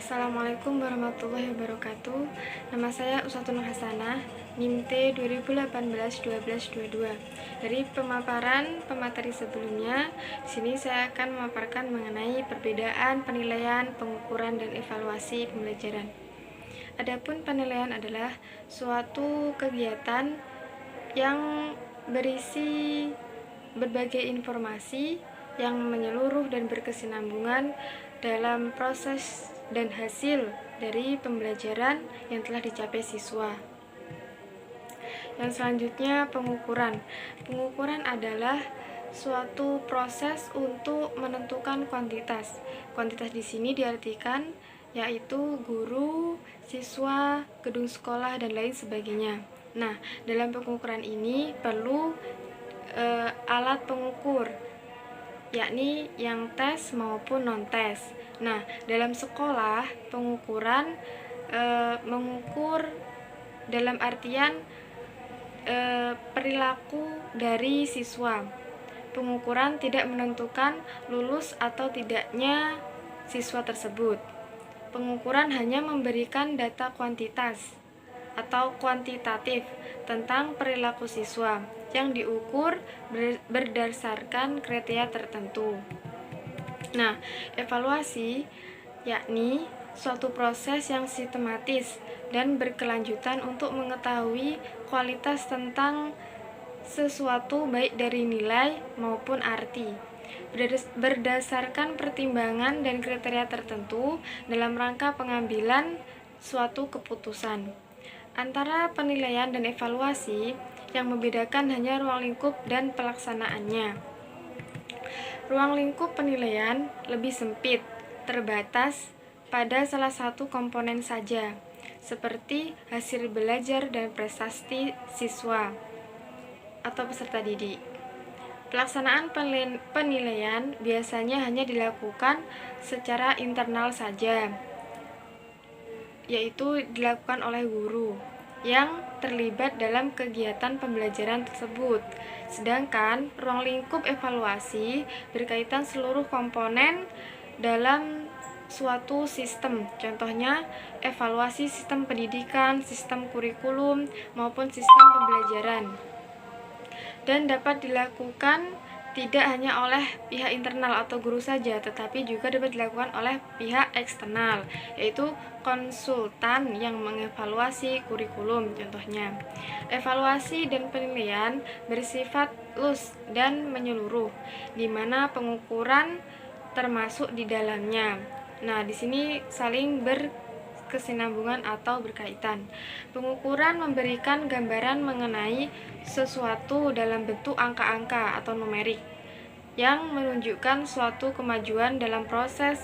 Assalamualaikum warahmatullahi wabarakatuh. Nama saya Usatun Hasanah, NIM T 2018-12-22. Dari pemaparan pemateri sebelumnya, di sini saya akan memaparkan mengenai perbedaan penilaian, pengukuran, dan evaluasi pembelajaran. Adapun penilaian adalah suatu kegiatan yang berisi berbagai informasi yang menyeluruh dan berkesinambungan dalam proses dan hasil dari pembelajaran yang telah dicapai siswa. Yang selanjutnya, pengukuran. Pengukuran adalah suatu proses untuk menentukan kuantitas. Kuantitas di sini diartikan yaitu guru, siswa, gedung sekolah, dan lain sebagainya. Nah, dalam pengukuran ini perlu alat pengukur, yakni yang tes maupun non-tes. Nah, dalam sekolah pengukuran mengukur dalam artian perilaku dari siswa. Pengukuran tidak menentukan lulus atau tidaknya siswa tersebut. Pengukuran hanya memberikan data kuantitas atau kuantitatif tentang perilaku siswa yang diukur berdasarkan kriteria tertentu. Nah, evaluasi yakni suatu proses yang sistematis dan berkelanjutan untuk mengetahui kualitas tentang sesuatu baik dari nilai maupun arti, berdasarkan pertimbangan dan kriteria tertentu dalam rangka pengambilan suatu keputusan. Antara penilaian dan evaluasi, yang membedakan hanya ruang lingkup dan pelaksanaannya. Ruang lingkup penilaian lebih sempit, terbatas pada salah satu komponen saja, seperti hasil belajar dan prestasi siswa atau peserta didik. Pelaksanaan penilaian biasanya hanya dilakukan secara internal saja, yaitu dilakukan oleh guru yang terlibat dalam kegiatan pembelajaran tersebut. Sedangkan ruang lingkup evaluasi berkaitan seluruh komponen dalam suatu sistem. Contohnya, evaluasi sistem pendidikan, sistem kurikulum, maupun sistem pembelajaran. Dan dapat dilakukan tidak hanya oleh pihak internal atau guru saja, tetapi juga dapat dilakukan oleh pihak eksternal, yaitu konsultan yang mengevaluasi kurikulum. Contohnya, evaluasi dan penilaian bersifat luas dan menyeluruh, di mana pengukuran termasuk di dalamnya. Nah, di sini saling berkesinambungan atau berkaitan. Pengukuran memberikan gambaran mengenai sesuatu dalam bentuk angka-angka atau numerik yang menunjukkan suatu kemajuan dalam proses,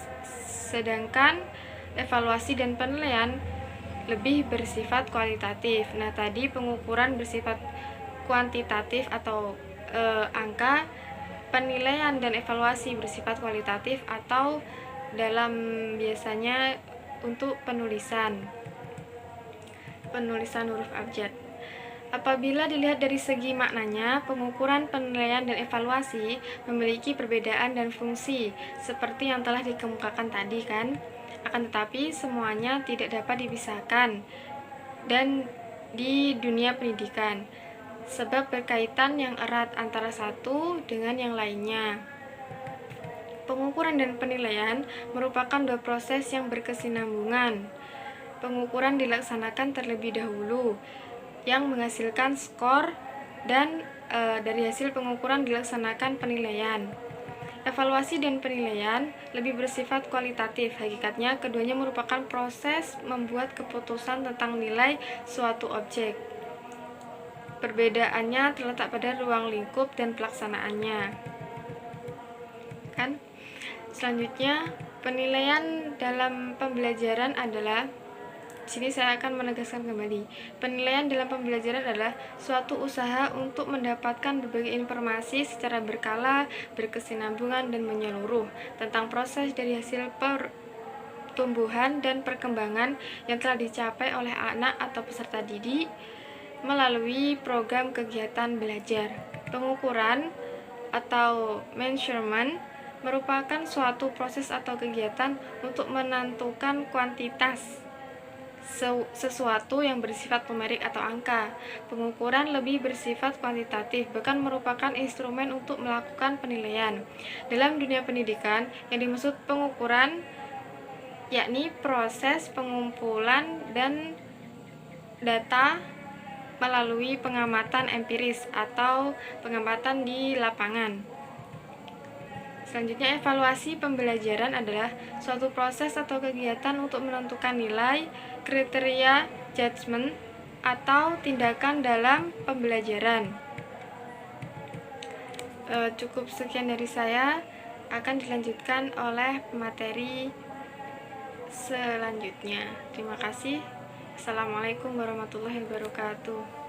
sedangkan evaluasi dan penilaian lebih bersifat kualitatif. Nah, tadi pengukuran bersifat kuantitatif atau angka, penilaian dan evaluasi bersifat kualitatif atau dalam biasanya untuk penulisan huruf abjad. Apabila dilihat dari segi maknanya, pengukuran, penilaian, dan evaluasi memiliki perbedaan dan fungsi seperti yang telah dikemukakan tadi kan. Akan tetapi semuanya tidak dapat dipisahkan dan di dunia pendidikan, sebab berkaitan yang erat antara satu dengan yang lainnya. Pengukuran dan penilaian merupakan dua proses yang berkesinambungan. Pengukuran dilaksanakan terlebih dahulu, yang menghasilkan skor, dan dari hasil pengukuran dilaksanakan penilaian. Evaluasi dan penilaian lebih bersifat kualitatif. Hakikatnya, keduanya merupakan proses membuat keputusan tentang nilai suatu objek. Perbedaannya terletak pada ruang lingkup dan pelaksanaannya. Kan? Selanjutnya, penilaian dalam pembelajaran adalah, di sini saya akan menegaskan kembali, penilaian dalam pembelajaran adalah suatu usaha untuk mendapatkan berbagai informasi secara berkala, berkesinambungan, dan menyeluruh tentang proses dari hasil pertumbuhan dan perkembangan yang telah dicapai oleh anak atau peserta didik melalui program kegiatan belajar. Pengukuran atau measurement merupakan suatu proses atau kegiatan untuk menentukan kuantitas sesuatu yang bersifat numerik atau angka. Pengukuran lebih bersifat kuantitatif, bahkan merupakan instrumen untuk melakukan penilaian. Dalam dunia pendidikan, yang dimaksud pengukuran yakni proses pengumpulan dan data melalui pengamatan empiris atau pengamatan di lapangan. Selanjutnya, evaluasi pembelajaran adalah suatu proses atau kegiatan untuk menentukan nilai, kriteria, judgement, atau tindakan dalam pembelajaran. Cukup sekian dari saya, akan dilanjutkan oleh materi selanjutnya. Terima kasih. Assalamualaikum warahmatullahi wabarakatuh.